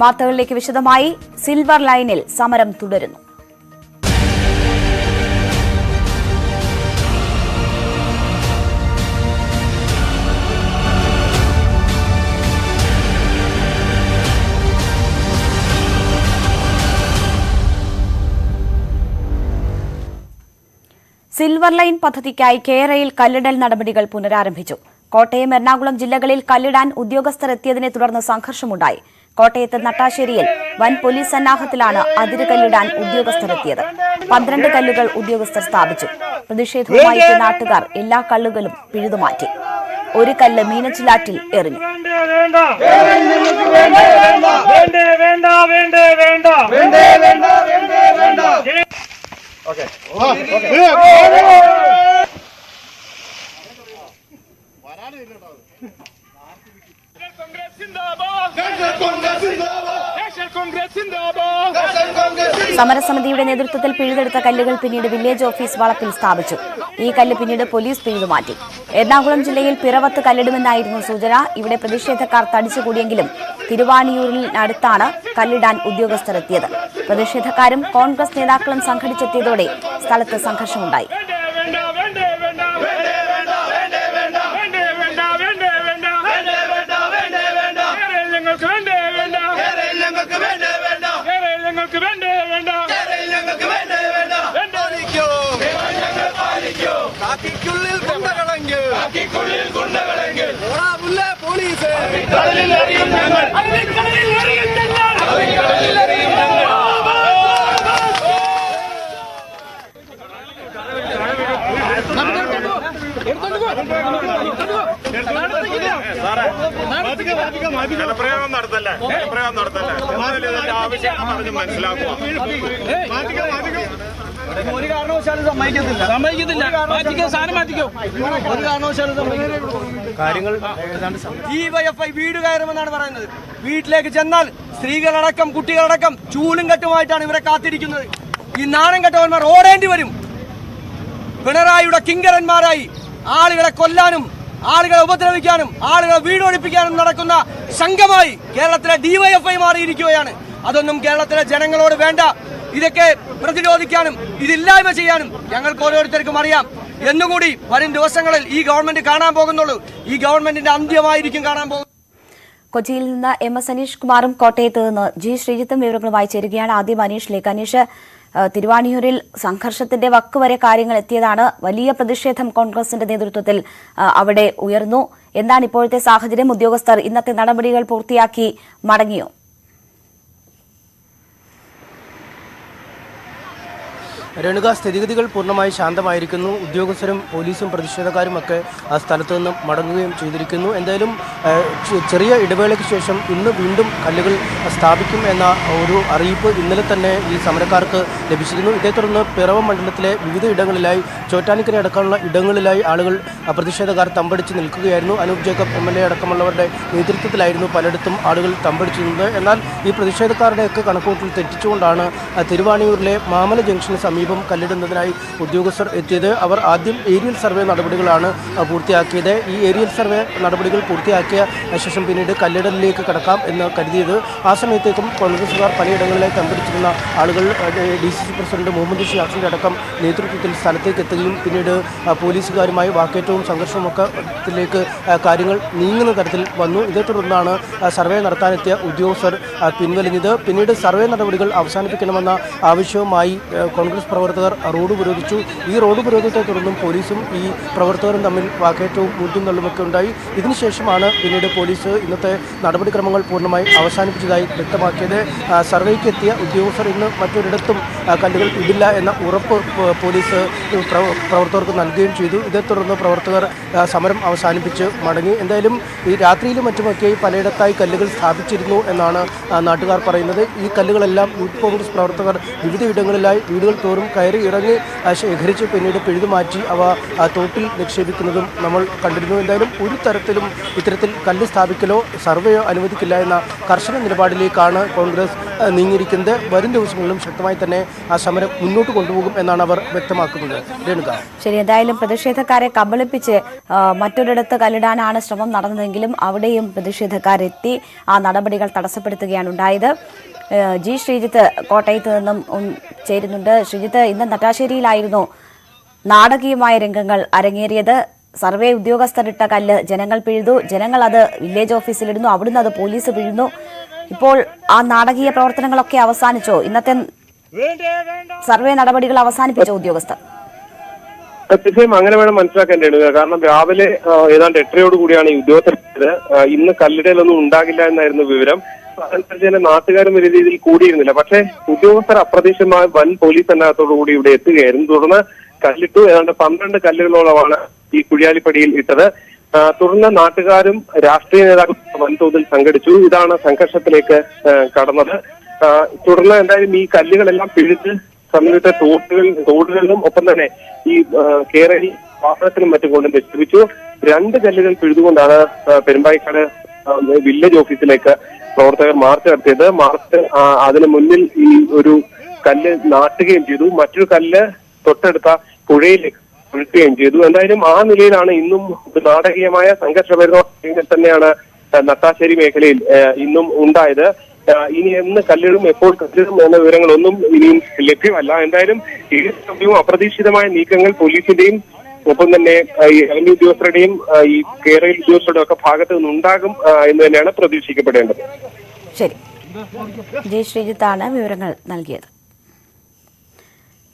വാർത്തകളിലേക്ക് വിശദമായി. സിൽവർ ലൈനിൽ സമരം തുടരുന്നു. സിൽവർ ലൈൻ പദ്ധതിക്കായി കേരയിൽ കല്ലിടൽ നടപടികൾ പുനരാരംഭിച്ചു. കോട്ടയം, എറണാകുളം ജില്ലകളിൽ കല്ലിടാൻ ഉദ്യോഗസ്ഥർ എത്തിയതിനെ തുടർന്ന് സംഘർഷമുണ്ടായി. കോട്ടയത്ത് നട്ടാശ്ശേരിയിൽ വൻ പോലീസ് സന്നാഹത്തിലാണ് അതിരുകല്ലിടാൻ ഉദ്യോഗസ്ഥരെത്തിയത്. 12 കല്ലുകൾ ഉദ്യോഗസ്ഥർ സ്ഥാപിച്ചു. പ്രതിഷേധവുമായി എത്തിയ നാട്ടുകാർ എല്ലാ കല്ലുകളും പിഴുതുമാറ്റി. ഒരു കല്ല് മീനച്ചിലാറ്റിൽ എറിഞ്ഞു. സമരസമിതിയുടെ നേതൃത്വത്തിൽ പിഴുതെടുത്ത കല്ലുകൾ പിന്നീട് വില്ലേജ് ഓഫീസ് വളപ്പിൽ സ്ഥാപിച്ചു. ഈ കല്ല് പിന്നീട് പോലീസ് പിഴുതുമാറ്റി. എറണാകുളം ജില്ലയിൽ പിറവത്ത് കല്ലിടുമെന്നായിരുന്നു സൂചന. ഇവിടെ പ്രതിഷേധക്കാർ തടിച്ചുകൂടിയെങ്കിലും തിരുവാണിയൂരിനടുത്താണ് കല്ലിടാൻ ഉദ്യോഗസ്ഥർ എത്തിയത്. പ്രതിഷേധക്കാരും കോൺഗ്രസ് നേതാക്കളും സംഘടിച്ചെത്തിയതോടെ സ്ഥലത്ത് സംഘർഷമുണ്ടായി. ജലപ്രയോഗം നടത്തല്ലേ ആവശ്യം പറഞ്ഞ് മനസ്സിലാക്കുക. ഒരു കാരണവശാലും സമ്മതിക്കത്തില്ല. ഒരു കാരണവശാലും കാര്യങ്ങൾ DYFI വീട് കയറുമെന്നാണ് പറയുന്നത്. വീട്ടിലേക്ക് ചെന്നാൽ സ്ത്രീകളടക്കം കുട്ടികളടക്കം ചൂലും കെട്ടുമായിട്ടാണ് ഇവരെ കാത്തിരിക്കുന്നത്. ഈ നാണം കെട്ടവന്മാർ ഓടേണ്ടി വരും. പിണറായിയുടെ കിങ്കരന്മാരായി ആളുകളെ കൊല്ലാനും ആളുകളെ ഉപദ്രവിക്കാനും ആളുകളെ വീടൊഴിപ്പിക്കാനും നടക്കുന്ന സംഘമായി കേരളത്തിലെ DYFI മാറിയിരിക്കുകയാണ്. അതൊന്നും കേരളത്തിലെ ജനങ്ങളോട് വേണ്ട. ഇതൊക്കെ പ്രതിരോധിക്കാനും ഇതില്ലായ്മ ചെയ്യാനും ഞങ്ങൾക്ക് ഓരോരുത്തർക്കും അറിയാം. എന്നുകൂടി വരും ദിവസങ്ങളിൽ ഈ ഗവൺമെന്റ് കാണാൻ പോകുന്നുള്ളൂ. ഈ ഗവൺമെന്റിന്റെ അന്ത്യമായിരിക്കും കാണാൻ പോകുന്നത്. കൊച്ചിയിൽ നിന്ന് MS അനീഷ് കുമാറും കോട്ടയത്ത് നിന്ന് G ശ്രീജിത്തും വിവരങ്ങളുമായി ചേരുകയാണ്. ആദ്യം അനീഷിലേക്ക്. അനീഷ്, തിരുവാണിയൂരിൽ സംഘർഷത്തിന്റെ വക്കുവരെ കാര്യങ്ങൾ എത്തിയതാണ്. വലിയ പ്രതിഷേധം കോൺഗ്രസിന്റെ നേതൃത്വത്തിൽ അവിടെ ഉയർന്നു. എന്താണ് ഇപ്പോഴത്തെ സാഹചര്യം? ഉദ്യോഗസ്ഥർ ഇന്നത്തെ നടപടികൾ പൂർത്തിയാക്കി മടങ്ങിയോ? രേണുക, സ്ഥിതിഗതികൾ പൂർണ്ണമായി ശാന്തമായിരിക്കുന്നു. ഉദ്യോഗസ്ഥരും പോലീസും പ്രതിഷേധക്കാരും ഒക്കെ ആ സ്ഥലത്ത് നിന്നും മടങ്ങുകയും ചെയ്തിരിക്കുന്നു. എന്തായാലും ചെറിയ ഇടവേളയ്ക്ക് ശേഷം ഇന്ന് വീണ്ടും കല്ലുകൾ സ്ഥാപിക്കും എന്ന ഒരു അറിയിപ്പ് ഇന്നലെ തന്നെ ഈ സമരക്കാർക്ക് ലഭിച്ചിരുന്നു. ഇതേ തുടർന്ന് പിറവം മണ്ഡലത്തിലെ വിവിധ ഇടങ്ങളിലായി ചോറ്റാനിക്കര അടക്കമുള്ള ഇടങ്ങളിലായി ആളുകൾ പ്രതിഷേധക്കാർ തമ്പടിച്ച് നിൽക്കുകയായിരുന്നു. അനൂപ് ജേക്കബ് MLA അടക്കമുള്ളവരുടെ നേതൃത്വത്തിലായിരുന്നു പലയിടത്തും ആളുകൾ തമ്പടിച്ചിരുന്നത്. എന്നാൽ ഈ പ്രതിഷേധക്കാരുടെയൊക്കെ കണക്കുകൂട്ടൽ തെറ്റിച്ചുകൊണ്ടാണ് തിരുവാണിയൂരിലെ മാമല ജംഗ്ഷന് സമീപം കല്ലിടുന്നതിനായി ഉദ്യോഗസ്ഥർ എത്തിയത്. അവർ ആദ്യം ഏരിയൽ സർവേ നടപടികളാണ് പൂർത്തിയാക്കിയത്. ഈ ഏരിയൽ സർവേ നടപടികൾ പൂർത്തിയാക്കിയ ശേഷം പിന്നീട് കല്ലിടലിലേക്ക് കടക്കാം എന്ന് കരുതിയത്. ആ സമയത്തേക്കും കോൺഗ്രസുകാർ പലയിടങ്ങളിലായി തമ്പടിച്ചിരുന്ന ആളുകൾ DCC പ്രസിഡന്റ് മുഹമ്മദ് ഷിയാസിന്റെ അടക്കം നേതൃത്വത്തിൽ സ്ഥലത്തേക്ക് എത്തുകയും പിന്നീട് പോലീസുകാരുമായി വാക്കേറ്റവും സംഘർഷവുമൊക്കെ കാര്യങ്ങൾ നീങ്ങുന്ന തരത്തിൽ വന്നു. ഇതേ തുടർന്നാണ് സർവേ നടത്താനെത്തിയ ഉദ്യോഗസ്ഥർ പിൻവലിഞ്ഞത്. പിന്നീട് സർവേ നടപടികൾ അവസാനിപ്പിക്കണമെന്ന ആവശ്യവുമായി കോൺഗ്രസ് പ്രവർത്തകർ റോഡ് ഉപരോധിച്ചു. ഈ റോഡ് ഉപരോധത്തെ തുടർന്നും പോലീസും ഈ പ്രവർത്തകരും തമ്മിൽ വാക്കേറ്റവും മൂറ്റും തള്ളുമൊക്കെ ഉണ്ടായി. ഇതിനുശേഷമാണ് പിന്നീട് പോലീസ് ഇന്നത്തെ നടപടിക്രമങ്ങൾ പൂർണ്ണമായി അവസാനിപ്പിച്ചതായി വ്യക്തമാക്കിയത്. സർവേക്ക് എത്തിയ ഉദ്യോഗസ്ഥർ ഇന്ന് മറ്റൊരിടത്തും കല്ലുകൾ ഇടില്ല എന്ന ഉറപ്പ് പോലീസ് പ്രവർത്തകർക്ക് നൽകുകയും ചെയ്തു. ഇതേ തുടർന്ന് പ്രവർത്തകർ സമരം അവസാനിപ്പിച്ച് മടങ്ങി. എന്തായാലും ഈ രാത്രിയിലും മറ്റുമൊക്കെ പലയിടത്തായി കല്ലുകൾ സ്ഥാപിച്ചിരുന്നു എന്നാണ് നാട്ടുകാർ പറയുന്നത്. ഈ കല്ലുകളെല്ലാം യൂത്ത് കോൺഗ്രസ് പ്രവർത്തകർ വിവിധ ഇടങ്ങളിലായി വീടുകൾ തോറും കയറി ഇറങ്ങി ശേഖരിച്ച് പിന്നീട് പിഴുതുമാറ്റി അവ തോട്ടിൽ നിക്ഷേപിക്കുന്നതും നമ്മൾ കണ്ടിരുന്നു. എന്തായാലും ഒരു തരത്തിലും ഇത്തരത്തിൽ കല്ല് സ്ഥാപിക്കലോ സർവേയോ അനുവദിക്കില്ല എന്ന കർശന നിലപാടിലേക്കാണ് കോൺഗ്രസ് നീങ്ങിയിരിക്കുന്നത്. വരും ദിവസങ്ങളിലും ശക്തമായി തന്നെ ആ സമരം മുന്നോട്ട് കൊണ്ടുപോകും എന്നാണ് അവർ വ്യക്തമാക്കുന്നത്. രേണുക, ശരി, എന്തായാലും പ്രതിഷേധക്കാരെ കബളിപ്പിച്ച് മറ്റൊരിടത്ത് കല്ലിടാനാണ് ശ്രമം നടന്നതെങ്കിലും അവിടെയും പ്രതിഷേധക്കാരെത്തി ആ നടപടികൾ തടസ്സപ്പെടുത്തുകയാണ് ഉണ്ടായത്. ജി ശ്രീജിത്ത് കോട്ടയത്ത് നിന്നും ചേരുന്നുണ്ട്. ശ്രീജിത്ത്, ഇന്ന് നട്ടാശ്ശേരിയിലായിരുന്നു നാടകീയമായ രംഗങ്ങൾ അരങ്ങേറിയത്. സർവേ ഉദ്യോഗസ്ഥരിട്ട കല്ല് ജനങ്ങൾ പിഴുതു, ജനങ്ങൾ അത് വില്ലേജ് ഓഫീസിലിടുന്നു, അവിടുന്ന് അത് പോലീസ് പിഴുന്നു. ഇപ്പോൾ ആ നാടകീയ പ്രവർത്തനങ്ങളൊക്കെ അവസാനിച്ചോ? ഇന്നത്തെ സർവേ നടപടികൾ അവസാനിപ്പിച്ചോ ഉദ്യോഗസ്ഥർ? തീർച്ചയായും അങ്ങനെ വേണം മനസ്സിലാക്കേണ്ടത്. കാരണം രാവിലെ ഏതാണ്ട് 8:30 കൂടിയാണ് ഈ ഉദ്യോഗസ്ഥർ ഇന്ന് കല്ലിടലൊന്നും ഉണ്ടാകില്ല എന്നായിരുന്നു വിവരം. അതനുസരിച്ച് തന്നെ നാട്ടുകാരും വലിയ രീതിയിൽ കൂടിയിരുന്നില്ല. പക്ഷേ ഉദ്യോഗസ്ഥർ അപ്രതീക്ഷിതമായ വൻ പോലീസ് സന്നാഹത്തോടുകൂടി ഇവിടെ എത്തുകയായിരുന്നു. തുടർന്ന് കല്ലിട്ടു. ഏതാണ്ട് 12 കല്ലുകളോളമാണ് ഈ കുഴിയാലിപ്പടിയിൽ ഇട്ടത്. തുടർന്ന് നാട്ടുകാരും രാഷ്ട്രീയ നേതാക്കളും വൻതോതിൽ സംഘടിച്ചു. ഇതാണ് സംഘർഷത്തിലേക്ക് കടന്നത്. തുടർന്ന് എന്തായാലും ഈ കല്ലുകളെല്ലാം പിഴുത്ത് സമീപത്തെ തോടുകളിലും ഒപ്പം തന്നെ ഈ കേരളി വാഹനത്തിനും മറ്റും കൊണ്ട് നിക്ഷേപിച്ചു. 2 കല്ലുകൾ പിഴുതുകൊണ്ടാണ് പെരുമ്പായിക്കാട് വില്ലേജ് ഓഫീസിലേക്ക് പ്രവർത്തകർ മാർച്ച് നടത്തിയത്. മാർച്ച് അതിന് മുന്നിൽ ഈ ഒരു കല്ല് നാട്ടുകയും ചെയ്തു. മറ്റൊരു കല്ല് തൊട്ടടുത്ത പുഴയിലേക്ക് ഒഴുക്കുകയും ചെയ്തു. എന്തായാലും ആ നിലയിലാണ് ഇന്നും നാടകീയമായ സംഘർഷപരിതോഷങ്ങൾ തന്നെയാണ് നട്ടാശ്ശേരി മേഖലയിൽ ഇന്നും ഉണ്ടായത്. ഇനി എന്ന് കല്ലിടും, എപ്പോൾ കല്ലിടും എന്ന വിവരങ്ങളൊന്നും ഇനിയും ലഭ്യമല്ല. എന്തായാലും ഏത് സമയവും അപ്രതീക്ഷിതമായ നീക്കങ്ങൾ പോലീസിന്റെയും ഒപ്പം തന്നെ ഈ റവന്യൂ ഉദ്യോഗസ്ഥരുടെയും ഈ കേരള ഉദ്യോഗസ്ഥരുടെയും ഒക്കെ ഭാഗത്ത് നിന്നുണ്ടാകും എന്ന് തന്നെയാണ് പ്രതീക്ഷിക്കപ്പെടേണ്ടത്. ശരി, ജി ശ്രീജിത്താണ് വിവരങ്ങൾ നൽകിയത്.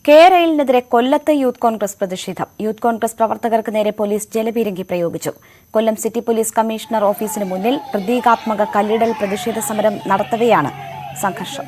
കേരളിനെതിരെ കൊല്ലത്ത് യൂത്ത് കോൺഗ്രസ് പ്രതിഷേധം. യൂത്ത് കോൺഗ്രസ് പ്രവർത്തകർക്ക് നേരെ പോലീസ് ജലപീരങ്കി പ്രയോഗിച്ചു. കൊല്ലം സിറ്റി പോലീസ് കമ്മീഷണർ ഓഫീസിന് മുന്നിൽ പ്രതീകാത്മക കല്ലിടൽ പ്രതിഷേധ സമരം നടത്തവെയാണ് സംഘർഷം.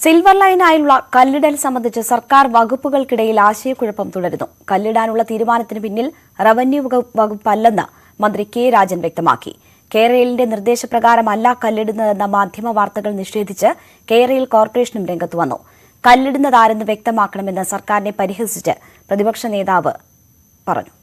സിൽവർ ലൈനായുള്ള കല്ലിടൽ സംബന്ധിച്ച് സർക്കാർ വകുപ്പുകൾക്കിടയിൽ ആശയക്കുഴപ്പം തുടരുന്നു. കല്ലിടാനുള്ള തീരുമാനത്തിന് പിന്നിൽ റവന്യൂ വകുപ്പല്ലെന്ന് മന്ത്രി കെ രാജൻ വ്യക്തമാക്കി. കേരളിന്റെ നിർദ്ദേശപ്രകാരമല്ല കല്ലിടുന്നതെന്ന മാധ്യമ വാർത്തകൾ നിഷേധിച്ച് കേരള കോർപ്പറേഷനും രംഗത്ത് വന്നു. കല്ലിടുന്നതാരെന്ന് വ്യക്തമാക്കണമെന്ന് സർക്കാരിനെ പരിഹസിച്ച് പ്രതിപക്ഷ നേതാവ് പറഞ്ഞു.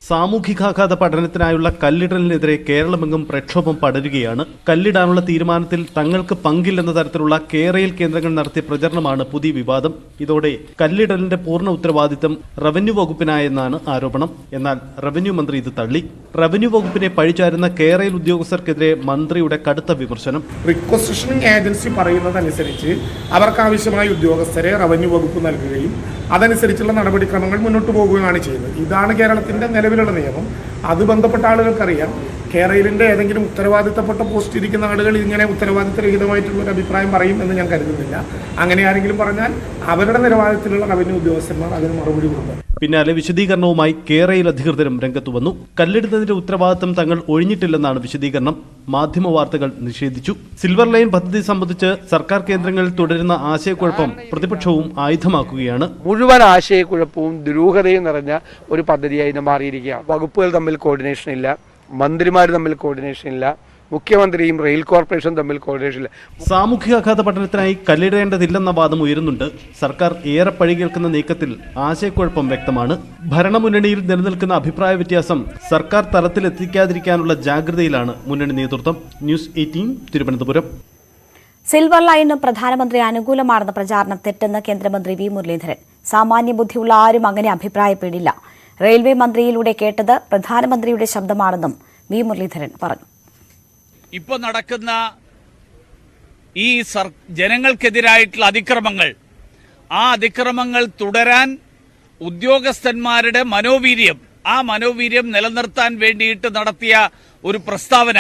സാമൂഹികാഘാത പഠനത്തിനായുള്ള കല്ലിടലിനെതിരെ കേരളമെങ്ങും പ്രക്ഷോഭം പടരുകയാണ്. കല്ലിടാനുള്ള തീരുമാനത്തിൽ തങ്ങൾക്ക് പങ്കില്ലെന്ന തരത്തിലുള്ള കേരയിൽ കേന്ദ്രങ്ങൾ നടത്തിയ പ്രചരണമാണ് പുതിയ വിവാദം. ഇതോടെ കല്ലിടലിന്റെ പൂർണ്ണ ഉത്തരവാദിത്തം റവന്യൂ വകുപ്പിനായെന്നാണ് ആരോപണം. എന്നാൽ റവന്യൂ മന്ത്രി ഇത് തള്ളി. റവന്യൂ വകുപ്പിനെ പഴിചാരുന്ന കേരയിൽ ഉദ്യോഗസ്ഥർക്കെതിരെ മന്ത്രിയുടെ കടുത്ത വിമർശനം. റിക്വസിഷനിങ് ഏജൻസി പറയുന്നതനുസരിച്ച് അവർക്കാവശ്യമായ ഉദ്യോഗസ്ഥരെ റവന്യൂ വകുപ്പ് നൽകുകയും അതനുസരിച്ചുള്ള നടപടിക്രമങ്ങൾ മുന്നോട്ട് പോകുകയാണ് ചെയ്യുന്നത്. ഇതാണ് കേരളത്തിന്റെ നിലവിലുള്ള നിയമം. അത് ബന്ധപ്പെട്ട ആളുകൾക്കറിയാം. കേരളത്തിന്റെ ഏതെങ്കിലും ഉത്തരവാദിത്തപ്പെട്ട പോസ്റ്റ് ഇരിക്കുന്ന ആളുകൾ ഇങ്ങനെ ഉത്തരവാദിത്തരഹിതമായിട്ടുള്ള ഒരു അഭിപ്രായം പറയും എന്ന് ഞാൻ കരുതുന്നില്ല. അങ്ങനെ ആരെങ്കിലും പറഞ്ഞാൽ അവരുടെ നിലവാരത്തിലുള്ള റവന്യൂ ഉദ്യോഗസ്ഥന്മാർ അതിന് മറുപടി കൊടുക്കും. പിന്നാലെ വിശദീകരണവുമായി കേരയിൽ അധികൃതരും രംഗത്തു വന്നു. കല്ലിടുന്നതിന്റെ ഉത്തരവാദിത്തം തങ്ങൾ ഒഴിഞ്ഞിട്ടില്ലെന്നാണ് വിശദീകരണം. മാധ്യമ വാർത്തകൾ നിഷേധിച്ചു. സിൽവർ ലൈൻ പദ്ധതി സംബന്ധിച്ച് സർക്കാർ കേന്ദ്രങ്ങളിൽ തുടരുന്ന ആശയക്കുഴപ്പം പ്രതിപക്ഷവും ആയുധമാക്കുകയാണ്. മുഴുവൻ ആശയക്കുഴപ്പവും ദുരൂഹതയും നിറഞ്ഞ ഒരു പദ്ധതിയായി ഇത് മാറിയിരിക്കുകയാണ്. വകുപ്പുകൾ തമ്മിൽ കോർഡിനേഷൻ ഇല്ല, മന്ത്രിമാർ തമ്മിൽ കോർഡിനേഷൻ ഇല്ല, മുഖ്യമന്ത്രിയും റെയിൽ കോർപ്പറേഷൻ തമ്മിൽ കോർഡിനേഷൻ ഇല്ല. സാമൂഹികാഘാത പഠനത്തിനായി കല്ലിടേണ്ടതില്ലെന്ന വാദം ഉയരുന്നുണ്ട്. സർക്കാർ ഏറെ പഴി കേൾക്കുന്ന നീക്കത്തിൽ ആശയക്കുഴപ്പം വ്യക്തമാണ്. ഭരണമുന്നണിയിൽ നിലനിൽക്കുന്ന അഭിപ്രായ വ്യത്യാസം സർക്കാർ തലത്തിലെത്തിക്കാതിരിക്കാനുള്ള ജാഗ്രതയിലാണ് മുന്നണി നേതൃത്വം. ന്യൂസ് 18 തിരുവനന്തപുരം. സിൽവർ ലൈന് പ്രധാനമന്ത്രി അനുകൂലമാണെന്ന പ്രചാരണം തെറ്റെന്ന് കേന്ദ്രമന്ത്രി വി മുരളീധരൻ. സാമാന്യ ബുദ്ധിയുള്ള ആരും അങ്ങനെ അഭിപ്രായപ്പെടില്ല. റെയിൽവേ മന്ത്രിയിലൂടെ കേട്ടത് പ്രധാനമന്ത്രിയുടെ ശബ്ദമാണെന്നും വി മുരളീധരൻ പറഞ്ഞു. ഇപ്പോൾ നടക്കുന്ന ഈ ജനങ്ങൾക്കെതിരായിട്ടുള്ള അതിക്രമങ്ങൾ, ആ അതിക്രമങ്ങൾ തുടരാൻ ഉദ്യോഗസ്ഥന്മാരുടെ ആ മനോവീര്യം നിലനിർത്താൻ വേണ്ടിയിട്ട് നടത്തിയ ഒരു പ്രസ്താവന,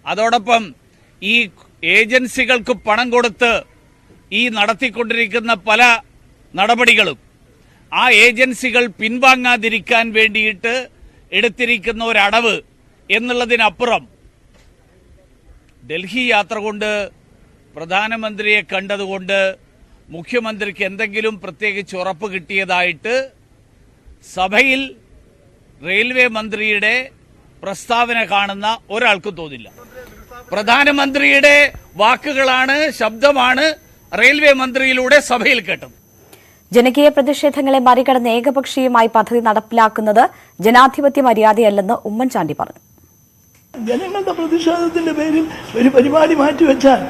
അതോടൊപ്പം ഈ ഏജൻസികൾക്ക് പണം കൊടുത്ത് ഈ നടത്തിക്കൊണ്ടിരിക്കുന്ന പല നടപടികളും, ആ ഏജൻസികൾ പിൻവാങ്ങാതിരിക്കാൻ വേണ്ടിയിട്ട് എടുത്തിരിക്കുന്ന ഒരടവ് എന്നുള്ളതിനപ്പുറം ഡൽഹി യാത്ര കൊണ്ട് പ്രധാനമന്ത്രിയെ കണ്ടതുകൊണ്ട് മുഖ്യമന്ത്രിക്ക് എന്തെങ്കിലും പ്രത്യേകിച്ച് ഉറപ്പ് കിട്ടിയതായിട്ട് സഭയിൽ റെയിൽവേ മന്ത്രിയുടെ പ്രസ്താവന കാണുന്ന ഒരാൾക്കും തോന്നില്ല. പ്രധാനമന്ത്രിയുടെ വാക്കുകളാണ്, ശബ്ദമാണ് റെയിൽവേ മന്ത്രിയിലൂടെ സഭയിൽ കേട്ടത്. ജനകീയ പ്രതിഷേധങ്ങളെ മറികടന്ന് ഏകപക്ഷീയമായി പദ്ധതി നടപ്പിലാക്കുന്നത് ജനാധിപത്യ മര്യാദയല്ലെന്ന് ഉമ്മൻചാണ്ടി പറഞ്ഞു. ജനങ്ങളുടെ പ്രതിഷേധത്തിന്റെ പേരിൽ ഒരു പരിപാടി മാറ്റിവെച്ചാൽ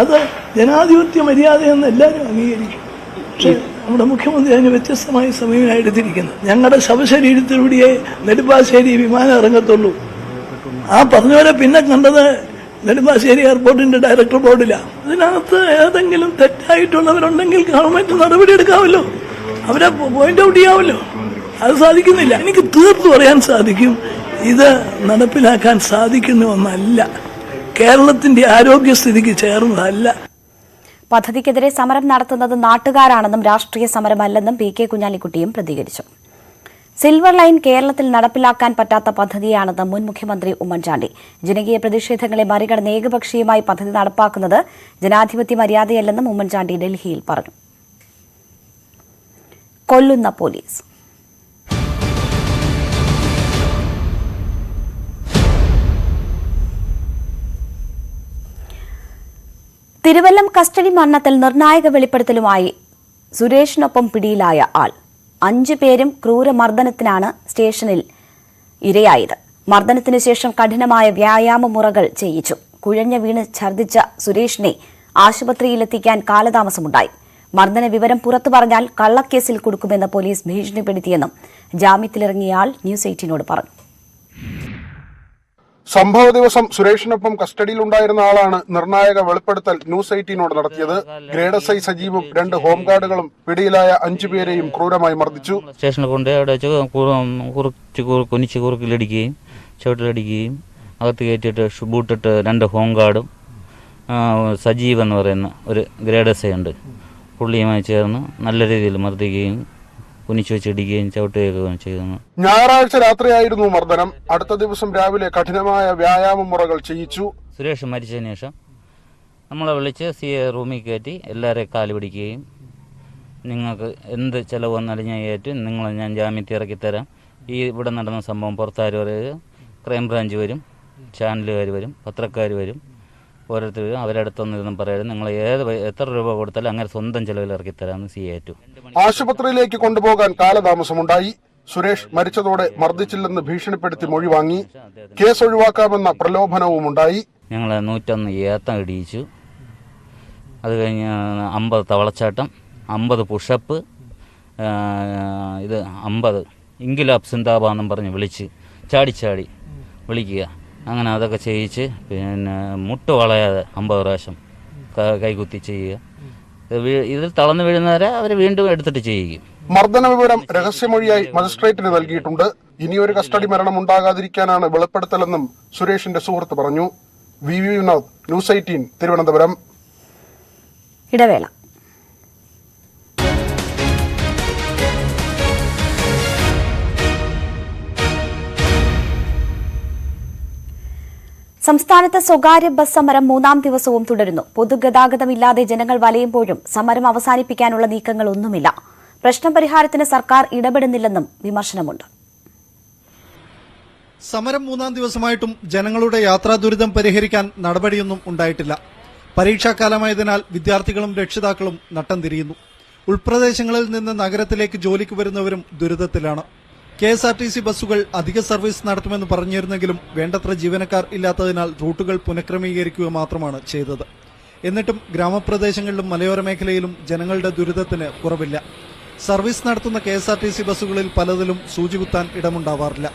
അത് ജനാധിപത്യ മര്യാദയെന്ന് എല്ലാവരും അംഗീകരിക്കും. പക്ഷേ നമ്മുടെ മുഖ്യമന്ത്രി അതിന് വ്യത്യസ്തമായ സമയമാണ് എടുത്തിരിക്കുന്നത്. ഞങ്ങളുടെ ശവശരീരത്തിലൂടെയേ നെടുമ്പാശ്ശേരി വിമാനം ഇറങ്ങത്തുള്ളൂ. ആ പറഞ്ഞവരെ പിന്നെ കണ്ടത് നെടുമ്പാശ്ശേരി എയർപോർട്ടിന്റെ ഡയറക്ടർ ബോർഡിലാണ്. അതിനകത്ത് ഏതെങ്കിലും തെറ്റായിട്ടുള്ളവരുണ്ടെങ്കിൽ ഗവൺമെന്റ് നടപടിയെടുക്കാമല്ലോ, അവരെ പോയിന്റ് ഔട്ട് ചെയ്യാമല്ലോ. അത് സാധിക്കുന്നില്ല. എനിക്ക് തീർത്തു പറയാൻ സാധിക്കും, ഇത് നടപ്പിലാക്കാൻ സാധിക്കുന്ന ഒന്നല്ല, കേരളത്തിന്റെ ആരോഗ്യസ്ഥിതിക്ക് ചേർന്നതല്ല. പദ്ധതിക്കെതിരെ സമരം നടത്തുന്നത് നാട്ടുകാരാണെന്നും രാഷ്ട്രീയ സമരമല്ലെന്നും പി കെ കുഞ്ഞാലിക്കുട്ടിയും പ്രതികരിച്ചു. സിൽവർ ലൈൻ കേരളത്തിൽ നടപ്പിലാക്കാൻ പറ്റാത്ത പദ്ധതിയാണെന്ന് മുൻ മുഖ്യമന്ത്രി ഉമ്മൻചാണ്ടി. ജനകീയ പ്രതിഷേധങ്ങളെ മറികടന്ന് ഏകപക്ഷീയമായി പദ്ധതി നടപ്പാക്കുന്നത് ജനാധിപത്യ മര്യാദയല്ലെന്നും ഉമ്മൻചാണ്ടി ഡൽഹിയിൽ പറഞ്ഞു. കൊല്ലുന്ന പോലീസ്. തിരുവല്ലം കസ്റ്റഡി മരണത്തിൽ നിർണായക വെളിപ്പെടുത്തലുമായി സുരേഷിനൊപ്പം പിടിയിലായ ആൾ. 5 പേരും ക്രൂരമർദ്ദനത്തിനാണ് സ്റ്റേഷനിൽ ഇരയായത്. മർദ്ദനത്തിനു ശേഷം കഠിനമായ വ്യായാമ മുറകൾ ചെയ്യിച്ചു. കുഴഞ്ഞ വീണ് ഛർദ്ദിച്ച സുരേഷിനെ ആശുപത്രിയിലെത്തിക്കാൻ കാലതാമസമുണ്ടായി. മർദ്ദന വിവരം പുറത്തു പറഞ്ഞാൽ കള്ളക്കേസിൽ കൊടുക്കുമെന്ന് പോലീസ് ഭീഷണിപ്പെടുത്തിയെന്നും ജാമ്യത്തിലിറങ്ങിയ ആൾ ന്യൂസ് 18നോട് പറഞ്ഞു. സംഭവ ദിവസം സുരേഷിനൊപ്പം കസ്റ്റഡിയിലുണ്ടായിരുന്ന ആളാണ് നിർണായക വെളിപ്പെടുത്തൽ ന്യൂസ് 18നോട് നടത്തിയത്. ഗ്രേഡ് എസ് ഐ സജീവും 2 ഹോംഗാർഡുകളും പിടിയിലായ 5 പേരെയും ക്രൂരമായി മർദ്ദിച്ചു. സ്റ്റേഷനിൽ കൊണ്ട് അവിടെ കുനിച്ച് കുറുക്കിലടിക്കുകയും ചുവട്ടിലടിക്കുകയും അകത്ത് കയറ്റിയിട്ട് ബൂട്ടിട്ട് 2 ഹോംഗാർഡും സജീവ് എന്ന് പറയുന്ന ഒരു ഗ്രേഡ് എസ് ഐ ഉണ്ട്, പുള്ളിയുമായി ചേർന്ന് നല്ല രീതിയിൽ മർദ്ദിക്കുകയും കുനിച്ചു വെച്ചിടിക്കുകയും ചവിട്ടുകയും ചെയ്യുന്നു. ഞായറാഴ്ച രാത്രിയായിരുന്നു മർദ്ദനം. അടുത്ത ദിവസം രാവിലെ കഠിനമായ വ്യായാമ മുറകൾ ചെയ്യിച്ചു. സുരേഷ് മരിച്ചതിന് ശേഷം നമ്മളെ വിളിച്ച് CA റൂമിൽ കയറ്റി എല്ലാവരെയും കാല് പിടിക്കുകയും നിങ്ങൾക്ക് എന്ത് ചിലവ് വന്നാലും ഞാൻ ഏറ്റു, നിങ്ങളെ ഞാൻ ജാമ്യത്തിൽ ഇറക്കിത്തരാം. ഈ ഇവിടെ നടന്ന സംഭവം പുറത്താര് പറയുക, ക്രൈംബ്രാഞ്ച് വരും, ചാനലുകാർ വരും, പത്രക്കാർ വരും, ഓരോരുത്തർ അവരടുത്തൊന്നും പറയാതെ നിങ്ങൾ എത്ര രൂപ കൊടുത്താലും അങ്ങനെ സ്വന്തം ചെലവിൽ ഇറക്കിത്തരാമെന്ന് CA ഏറ്റു. ആശുപത്രിയിലേക്ക് കൊണ്ടുപോകാൻ കാലതാമസമുണ്ടായി. സുരേഷ് മരിച്ചതോടെ മർദ്ദിച്ചില്ലെന്ന് ഭീഷണിപ്പെടുത്തി മൊഴി വാങ്ങി. കേസ് ഒഴിവാക്കാമെന്ന പ്രലോഭനവും ഉണ്ടായി. ഞങ്ങൾ 101 ഏത്തം ഇടിയിച്ചു. അത് കഴിഞ്ഞ് 50 തവളച്ചാട്ടം, 50 പുഷപ്പ്, ഇത് 50 ഇൻകിലാബ് സിന്ദാബാന്നും പറഞ്ഞ് വിളിച്ച് ചാടി വിളിക്കുക. അങ്ങനെ അതൊക്കെ ചെയ്യിച്ച് പിന്നെ മുട്ട് വളയാതെ 50 പ്രാവശ്യം കൈകുത്തി ചെയ്യുക. ഇതിൽ തളർന്നു വീഴുന്നവരെ അവർ വീണ്ടും എടുത്തിട്ട് ചെയ്യിക്കും. മർദ്ദന വിവരം രഹസ്യമൊഴിയായി മജിസ്ട്രേറ്റിന് നൽകിയിട്ടുണ്ട്. ഇനിയൊരു കസ്റ്റഡി മരണം ഉണ്ടാകാതിരിക്കാനാണ് വെളിപ്പെടുത്തലെന്നും സുരേഷിന്റെ സുഹൃത്ത് പറഞ്ഞു. VV Vinod, news 18, Thiruvananthapuram. ഇടവേള. സംസ്ഥാനത്ത് സ്വകാര്യ ബസ് സമരം 3ാം ദിവസവും തുടരുന്നു. പൊതുഗതാഗതമില്ലാതെ ജനങ്ങൾ വലയുമ്പോഴും സമരം അവസാനിപ്പിക്കാനുള്ള നീക്കങ്ങളൊന്നുമില്ല. പ്രശ്ന പരിഹാരത്തിന് സർക്കാർ ഇടപെടുന്നില്ലെന്നും വിമർശനമുണ്ട്. സമരം 3ാം ദിവസമായിട്ടും ജനങ്ങളുടെ യാത്രാ ദുരിതം പരിഹരിക്കാൻ നടപടിയൊന്നും ഉണ്ടായിട്ടില്ല. പരീക്ഷാകാലമായതിനാൽ വിദ്യാർത്ഥികളും രക്ഷിതാക്കളും നട്ടം തിരിയുന്നു. ഉൾപ്രദേശങ്ങളിൽ നിന്ന് നഗരത്തിലേക്ക് ജോലിക്ക് വരുന്നവരും ദുരിതത്തിലാണ്. KSRTC ബസ്സുകൾ അധിക സർവീസ് നടത്തുമെന്ന് പറഞ്ഞിരുന്നെങ്കിലും വേണ്ടത്ര ജീവനക്കാർ ഇല്ലാത്തതിനാൽ റൂട്ടുകൾ പുനഃക്രമീകരിക്കുക മാത്രമാണ് ചെയ്തത്. എന്നിട്ടും ഗ്രാമപ്രദേശങ്ങളിലും മലയോര മേഖലയിലും ജനങ്ങളുടെ ദുരിതത്തിന് കുറവില്ല. സർവീസ് നടത്തുന്ന KSRTC ബസ്സുകളിൽ പലതിലും സൂചി കുത്താൻ ഇടമുണ്ടാവാറില്ല.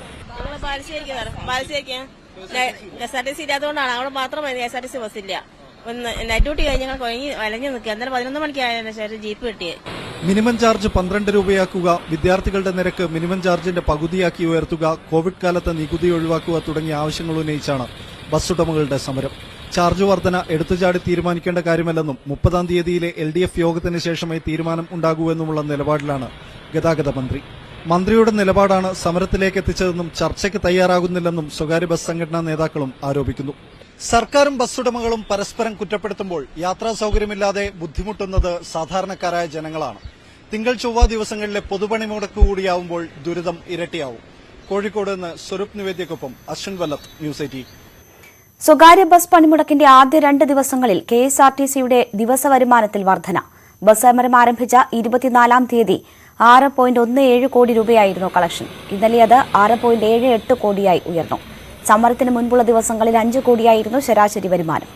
KSRTC ഇല്ലാത്തതുകൊണ്ടാണ് അവിടെ മാത്രം KSRTC ബസ്സില്ല. നൈറ്റ് ഡ്യൂട്ടി കഴിഞ്ഞ് ഞങ്ങൾ വലഞ്ഞു നിൽക്കുക. എന്നാലും 11 മണിക്കായതിനു ശേഷം ജീപ്പ് കിട്ടിയത്. മിനിമം ചാർജ് 12 രൂപയാക്കുക, വിദ്യാർത്ഥികളുടെ നിരക്ക് മിനിമം ചാർജിന്റെ പകുതിയാക്കി ഉയർത്തുക, കോവിഡ് കാലത്ത് നികുതി ഒഴിവാക്കുക തുടങ്ങിയ ആവശ്യങ്ങൾ ഉന്നയിച്ചാണ് ബസ് ഉടമകളുടെ സമരം. ചാർജ് വർധന എടുത്തുചാടി തീരുമാനിക്കേണ്ട കാര്യമല്ലെന്നും 30-ാം തീയതിയിലെ LDF യോഗത്തിന് ശേഷമേ തീരുമാനം ഉണ്ടാകൂവെന്നുമുള്ള നിലപാടിലാണ് ഗതാഗത മന്ത്രി. മന്ത്രിയുടെ നിലപാടാണ് സമരത്തിലേക്ക് എത്തിച്ചതെന്നും ചർച്ചയ്ക്ക് തയ്യാറാകുന്നില്ലെന്നും സ്വകാര്യ ബസ് സംഘടനാ നേതാക്കളും ആരോപിക്കുന്നു. സർക്കാരും ബസ് ഉടമകളും പരസ്പരം കുറ്റപ്പെടുത്തുമ്പോൾ യാത്രാ സൌകര്യമില്ലാതെ ബുദ്ധിമുട്ടുന്നത് സാധാരണക്കാരായ ജനങ്ങളാണ്. തിങ്കൾ ചൊവ്വ ദിവസങ്ങളിലെ പൊതുപണിമുടക്ക് കൂടിയാവുമ്പോൾ ദുരിതം ഇരട്ടിയാവും. കോഴിക്കോട് നിന്ന് സ്വരൂപ് നിവേദ്യക്കൊപ്പം അശ്വിൻ വല്ലഭ്, ന്യൂസ് 18. സ്വകാര്യ ബസ് പണിമുടക്കിന്റെ ആദ്യ 2 ദിവസങ്ങളിൽ KSRTCയുടെ ദിവസ വരുമാനത്തിൽ വർധന. ബസ് സമരം ആരംഭിച്ച 24-ാം തീയതി 6.17 കോടി രൂപയായിരുന്നു കളക്ഷൻ. ഇന്നലെ അത് 6.78 കോടിയായി ഉയർന്നു. സമരത്തിന് മുൻപുള്ള ദിവസങ്ങളിൽ 5 കോടിയായിരുന്നു ശരാശരി വരുമാനം.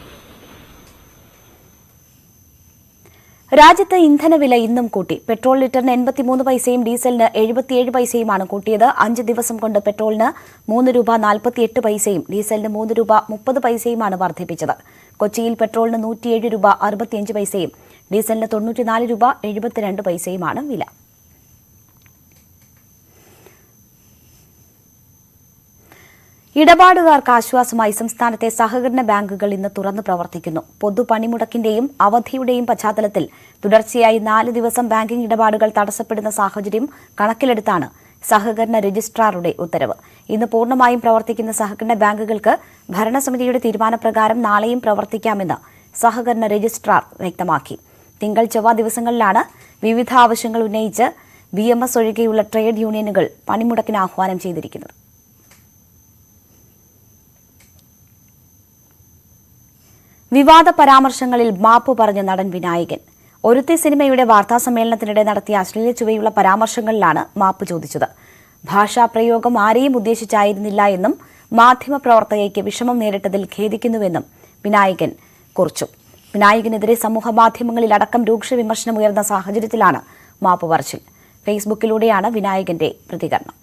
രാജ്യത്ത് ഇന്ധനവില ഇന്നും കൂട്ടി. പെട്രോൾ ലിറ്ററിന് 83 പൈസയും ഡീസലിന് 77 പൈസയുമാണ് കൂട്ടിയത്. 5 ദിവസം കൊണ്ട് പെട്രോളിന് 3 രൂപ 48 പൈസയും ഡീസലിന് 3 രൂപ 30 പൈസയുമാണ് വർദ്ധിപ്പിച്ചത്. കൊച്ചിയിൽ പെട്രോളിന് 107 രൂപ 65 പൈസയും ഡീസലിന് 94 രൂപ 72 പൈസയുമാണ് വില. ഇടപാടുകാർക്ക് ആശ്വാസമായി സംസ്ഥാനത്തെ സഹകരണ ബാങ്കുകൾ ഇന്ന് തുറന്നു പ്രവർത്തിക്കുന്നു. പൊതുപണിമുടക്കിന്റെയും അവധിയുടെയും പശ്ചാത്തലത്തിൽ തുടർച്ചയായി 4 ദിവസം ബാങ്കിംഗ് ഇടപാടുകൾ തടസ്സപ്പെടുന്ന സാഹചര്യം കണക്കിലെടുത്താണ് സഹകരണ രജിസ്ട്രാറുടെ ഉത്തരവ്. ഇന്ന് പൂർണ്ണമായും പ്രവർത്തിക്കുന്ന സഹകരണ ബാങ്കുകൾക്ക് ഭരണസമിതിയുടെ തീരുമാനപ്രകാരം നാളെയും പ്രവർത്തിക്കാമെന്ന് സഹകരണ രജിസ്ട്രാർ വ്യക്തമാക്കി. തിങ്കൾ ചൊവ്വ ദിവസങ്ങളിലാണ് വിവിധ ആവശ്യങ്ങൾ ഉന്നയിച്ച് BMS ഒഴികെയുള്ള ട്രേഡ് യൂണിയനുകൾ പണിമുടക്കിന് ആഹ്വാനം ചെയ്തിരിക്കുന്നത്. വിവാദ പരാമർശങ്ങളിൽ മാപ്പ് പറഞ്ഞ നടൻ വിനായകൻ. ഒരുത്തി സിനിമയുടെ വാർത്താസമ്മേളനത്തിനിടെ നടത്തിയ അശ്ലീല ചുവയുള്ള പരാമർശങ്ങളിലാണ് മാപ്പ് ചോദിച്ചത്. ഭാഷാപ്രയോഗം ആരെയും ഉദ്ദേശിച്ചായിരുന്നില്ല എന്നും മാധ്യമപ്രവർത്തകയ്ക്ക് വിഷമം നേരിട്ടതിൽ ഖേദിക്കുന്നുവെന്നും വിനായകൻ കുറിച്ചു. വിനായകനെതിരെ സമൂഹമാധ്യമങ്ങളിലടക്കം രൂക്ഷ വിമർശനം ഉയർന്ന സാഹചര്യത്തിലാണ് മാപ്പ് പറച്ചിൽ. ഫേസ്ബുക്കിലൂടെയാണ് വിനായകന്റെ പ്രതികരണം.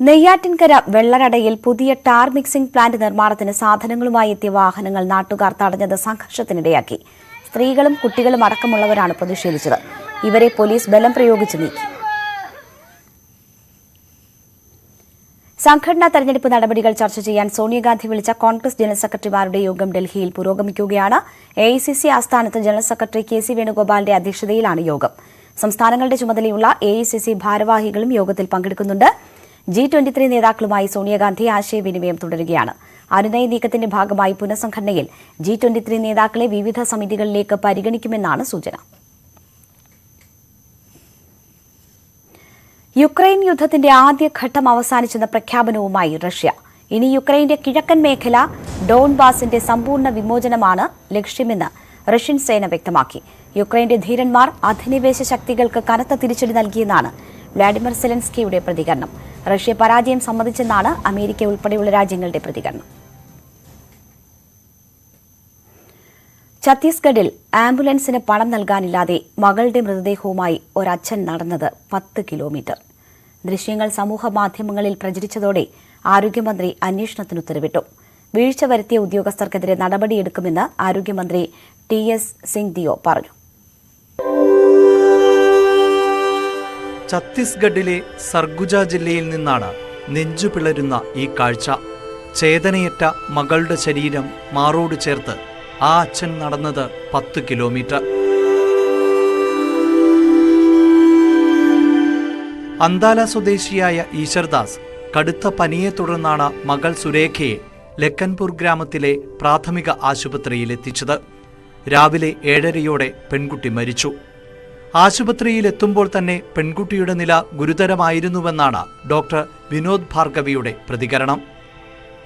നെയ്യാറ്റിൻകര വെള്ളറടയിൽ പുതിയ ടാർ മിക്സിംഗ് പ്ലാന്റ് നിർമ്മാണത്തിന് സാധനങ്ങളുമായി എത്തിയ വാഹനങ്ങൾ നാട്ടുകാർ തടഞ്ഞത് സംഘർഷത്തിനിടയാക്കി. സ്ത്രീകളും കുട്ടികളും അടക്കമുള്ളവരാണ് പ്രതിഷേധിച്ചത്. ഇവരെ പോലീസ് ബലം പ്രയോഗിച്ച് നീക്കി. സംഘടനാ തെരഞ്ഞെടുപ്പ് നടപടികൾ ചർച്ച ചെയ്യാൻ സോണിയാഗാന്ധി വിളിച്ച കോൺഗ്രസ് ജനറൽ സെക്രട്ടറിമാരുടെ യോഗം ഡൽഹിയിൽ പുരോഗമിക്കുകയാണ്. AICC ആസ്ഥാനത്ത് ജനറൽ സെക്രട്ടറി KC വേണുഗോപാലിന്റെ അധ്യക്ഷതയിലാണ് യോഗം. സംസ്ഥാനങ്ങളുടെ ചുമതലയുള്ള AICC ഭാരവാഹികളും യോഗത്തിൽ പങ്കെടുക്കുന്നുണ്ട്. G23 നേതാക്കളുമായി സോണിയാഗാന്ധി ആശയവിനിമയം തുടരുകയാണ്. അനുനയ നീക്കത്തിന്റെ ഭാഗമായി പുനഃസംഘടനയിൽ G23 നേതാക്കളെ വിവിധ സമിതികളിലേക്ക് പരിഗണിക്കുമെന്നാണ് സൂചന. യുക്രൈൻ യുദ്ധത്തിന്റെ ആദ്യഘട്ടം അവസാനിച്ചെന്ന പ്രഖ്യാപനവുമായി റഷ്യ. ഇനി യുക്രൈന്റെ കിഴക്കൻ മേഖല ഡോൺബാസിന്റെ സമ്പൂർണ്ണ വിമോചനമാണ് ലക്ഷ്യമെന്ന് റഷ്യൻ സേന വ്യക്തമാക്കി. യുക്രൈന്റെ ധീരന്മാർ അധിനിവേശ ശക്തികൾക്ക് കനത്ത തിരിച്ചടി നൽകിയെന്നാണ് വ്ളാഡിമിർ സെലൻസ്കിയുടെ പ്രതികരണം. റഷ്യ പരാജയം സമ്മതിച്ചെന്നാണ് അമേരിക്ക ഉൾപ്പെടെയുള്ള രാജ്യങ്ങളുടെ പ്രതികരണം. ഛത്തീസ്ഗഡിൽ ആംബുലൻസിന് പണം നൽകാനില്ലാതെ മകളുടെ മൃതദേഹവുമായി ഒരച്ഛൻ നടന്നത് 10 കിലോമീറ്റർ. ദൃശ്യങ്ങൾ സമൂഹമാധ്യമങ്ങളിൽ പ്രചരിച്ചതോടെ ആരോഗ്യമന്ത്രി അന്വേഷണത്തിന് ഉത്തരവിട്ടു. വീഴ്ച വരുത്തിയ ഉദ്യോഗസ്ഥർക്കെതിരെ നടപടിയെടുക്കുമെന്ന് ആരോഗ്യമന്ത്രി TS സിംഗ്ദിയോ പറഞ്ഞു. ഛത്തീസ്ഗഡിലെ സർഗുജ ജില്ലയിൽ നിന്നാണ് നെഞ്ചുപിളരുന്ന ഈ കാഴ്ച. ചേതനയേറ്റ മകളുടെ ശരീരം മാറോട് ചേർത്ത് ആ അച്ഛൻ നടന്നത് 10 കിലോമീറ്റർ. അന്താല സ്വദേശിയായ ഈശ്വർദാസ് കടുത്ത പനിയെ തുടർന്നാണ് മകൾ സുരേഖയെ ലക്കൻപൂർ ഗ്രാമത്തിലെ പ്രാഥമിക ആശുപത്രിയിലെത്തിച്ചത്. രാവിലെ 7:30യോടെ പെൺകുട്ടി മരിച്ചു. ആശുപത്രിയിലെത്തുമ്പോൾ തന്നെ പെൺകുട്ടിയുടെ നില ഗുരുതരമായിരുന്നുവെന്നാണ് ഡോക്ടർ വിനോദ് ഭാർഗവിയുടെ പ്രതികരണം.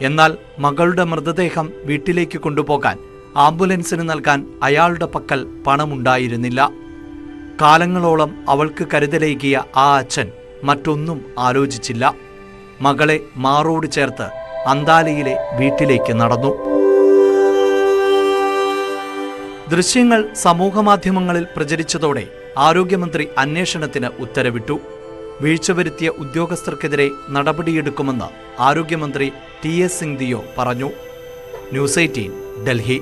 എന്നാൽ മകളുടെ മൃതദേഹം വീട്ടിലേക്ക് കൊണ്ടുപോകാൻ ആംബുലൻസിന് നൽകാൻ അയാളുടെ പക്കൽ പണമുണ്ടായിരുന്നില്ല. കാലങ്ങളോളം അവൾക്ക് കരുതലേകിയ ആ അച്ഛൻ മറ്റൊന്നും ആലോചിച്ചില്ല. മകളെ മാറോട് ചേർത്ത് അന്താലയിലെ വീട്ടിലേക്ക് നടന്നു. ദൃശ്യങ്ങൾ സമൂഹമാധ്യമങ്ങളിൽ പ്രചരിച്ചതോടെ ആരോഗ്യമന്ത്രി അന്വേഷണത്തിന് ഉത്തരവിട്ടു. വീഴ്ച വരുത്തിയ ഉദ്യോഗസ്ഥർക്കെതിരെ നടപടിയെടുക്കുമെന്ന് ആരോഗ്യമന്ത്രി TS സിംഗ്ദിയോ പറഞ്ഞു. ന്യൂസ് 18 ഡൽഹി.